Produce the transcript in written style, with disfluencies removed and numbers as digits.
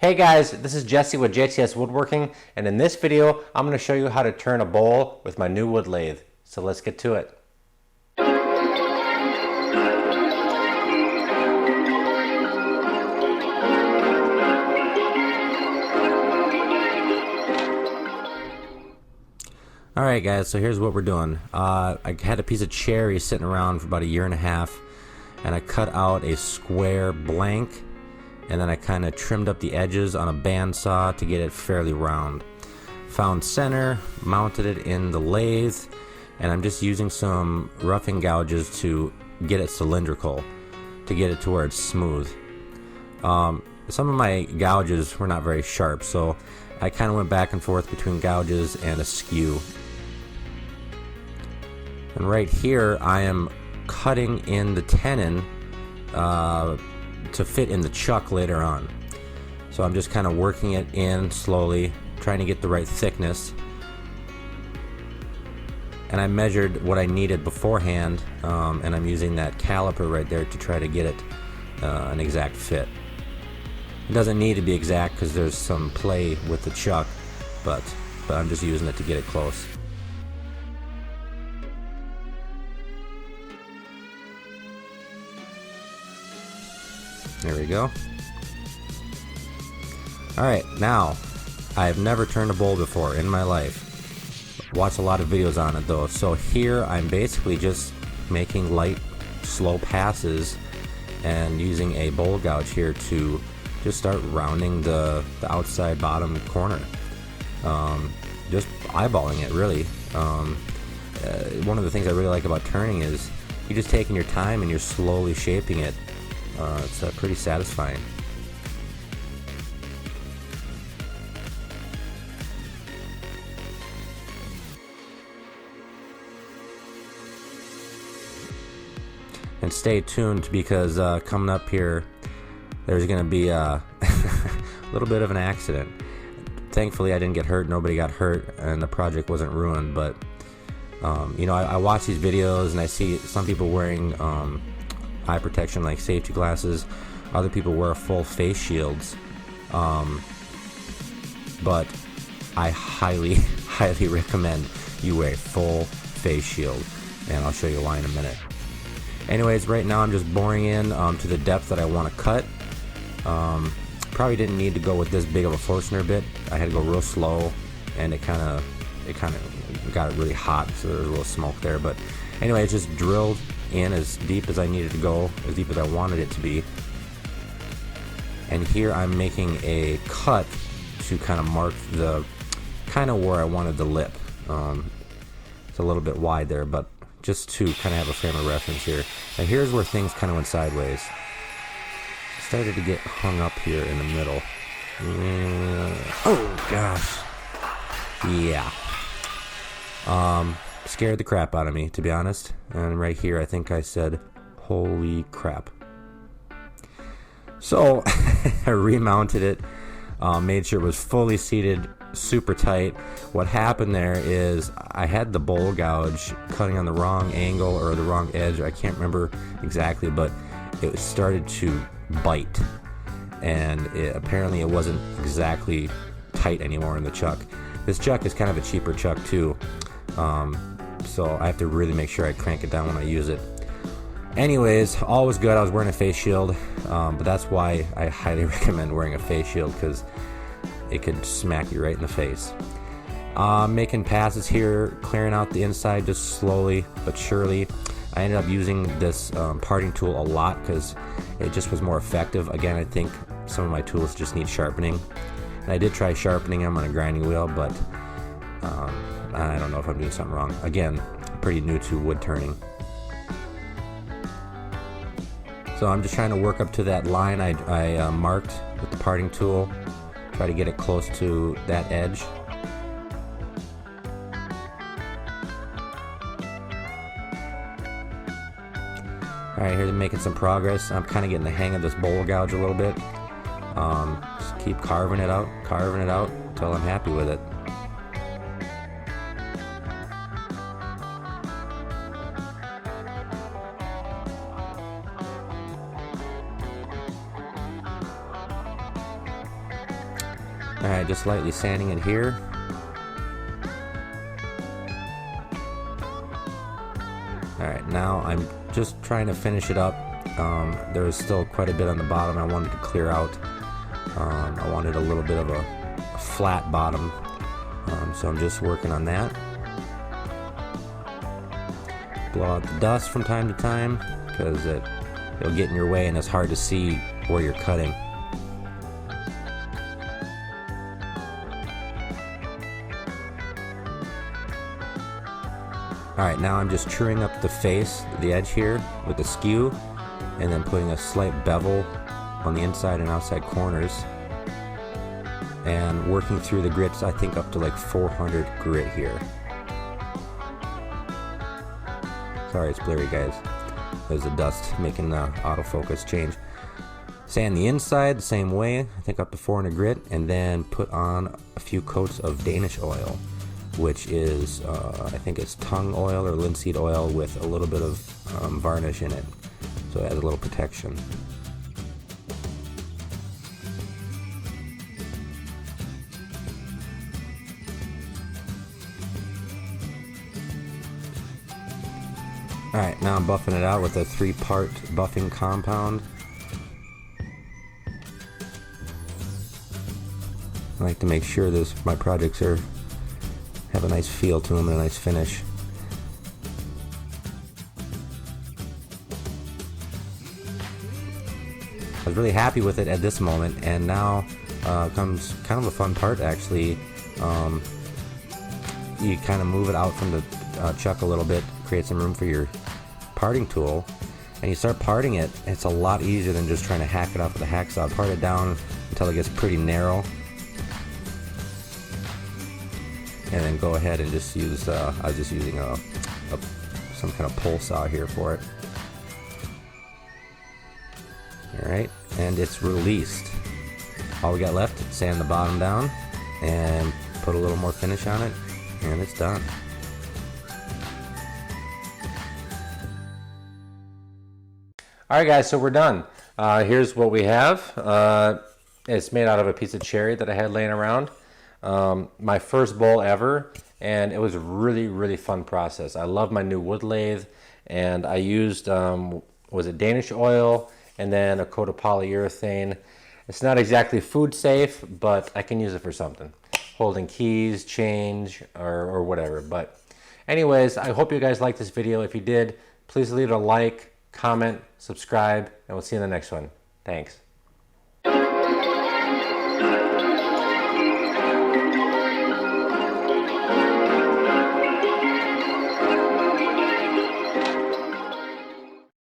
Hey guys, this is Jesse with JTS Woodworking, and in this video I'm going to show you how to turn a bowl with my new wood lathe. So let's get to it. Alright guys, so here's what we're doing. I had a piece of cherry sitting around for about a year and a half, and I cut out a square blank, and then I kind of trimmed up the edges on a bandsaw to get it fairly round. Found center, mounted it in the lathe, and I'm just using some roughing gouges to get it cylindrical, to get it to where it's smooth. Some of my gouges were not very sharp, so I kind of went back and forth between gouges and a skew. And right here I am cutting in the tenon to fit in the chuck later on. So I'm just kind of working it in slowly, trying to get the right thickness. And I measured what I needed beforehand, and I'm using that caliper right there to try to get it an exact fit. It doesn't need to be exact because there's some play with the chuck, but I'm just using it to get it close. There we go. Alright, now, I've never turned a bowl before in my life. Watched a lot of videos on it though. So here I'm basically just making light, slow passes and using a bowl gouge here to just start rounding the outside bottom corner. Just eyeballing it really. One of the things I really like about turning is you're just taking your time and you're slowly shaping it. It's pretty satisfying. And stay tuned because coming up here there's going to be a little bit of an accident. Thankfully I didn't get hurt, nobody got hurt, and the project wasn't ruined, but you know, I watch these videos and I see some people wearing eye protection like safety glasses. Other people wear full face shields, but I highly recommend you wear a full face shield, and I'll show you why in a minute. Anyways, right now I'm just boring in to the depth that I want to cut. Probably didn't need to go with this big of a Forstner bit. I had to go real slow, and it kind of got it really hot, so there was a little smoke there. But anyway, it's just drilled in as deep as I needed to go, as deep as I wanted it to be. And here I'm making a cut to kind of mark the kind of where I wanted the lip. It's a little bit wide there, but just to kind of have a frame of reference here. Now here's where things kind of went sideways. Started to get hung up here in the middle. Oh gosh. Yeah. Scared the crap out of me, to be honest. And right here I think I said, holy crap. So I remounted it, made sure it was fully seated, super tight. What happened there is I had the bowl gouge cutting on the wrong angle or the wrong edge. I can't remember exactly, but it started to bite, and apparently it wasn't exactly tight anymore in the chuck. This chuck is kind of a cheaper chuck too, so I have to really make sure I crank it down when I use it. Anyways, all was good. I was wearing a face shield, but that's why I highly recommend wearing a face shield, because it could smack you right in the face. Making passes here, clearing out the inside just slowly but surely. I ended up using this parting tool a lot because it just was more effective. Again, I think some of my tools just need sharpening. And I did try sharpening them on a grinding wheel, but I don't know if I'm doing something wrong. Again, I'm pretty new to wood turning. So I'm just trying to work up to that line I marked with the parting tool. Try to get it close to that edge. Alright, here's making some progress. I'm kind of getting the hang of this bowl gouge a little bit. Just keep carving it out until I'm happy with it. Alright, just lightly sanding it here. Alright, now I'm just trying to finish it up. There's still quite a bit on the bottom I wanted to clear out. I wanted a little bit of a flat bottom, so I'm just working on that. Blow out the dust from time to time because it'll get in your way and it's hard to see where you're cutting. Alright, now I'm just truing up the face, the edge here with the skew, and then putting a slight bevel on the inside and outside corners, and working through the grits, I think up to like 400 grit here. Sorry, it's blurry, guys. There's the dust making the autofocus change. Sand the inside the same way, I think up to 400 grit, and then put on a few coats of Danish oil, which is, I think it's tung oil or linseed oil with a little bit of varnish in it, so it adds a little protection. Alright, now I'm buffing it out with a 3-part buffing compound. I like to make sure my projects have a nice feel to them and a nice finish. I was really happy with it at this moment, and now comes kind of a fun part actually. You kind of move it out from the chuck a little bit, create some room for your parting tool, and you start parting it. It's a lot easier than just trying to hack it off with a hacksaw. Part it down until it gets pretty narrow, and then go ahead and just use, I was just using some kind of pull saw here for it. Alright, and it's released. All we got left is sand the bottom down and put a little more finish on it, and it's done. Alright guys, so we're done. Here's what we have. It's made out of a piece of cherry that I had laying around. My first bowl ever, and it was a really fun process. I love my new wood lathe, and I used, was it Danish oil, and then a coat of polyurethane. It's not exactly food safe, but I can use it for something. Holding keys, change, or whatever. But anyways, I hope you guys liked this video. If you did, please leave it a like, comment, subscribe, and we'll see you in the next one. Thanks.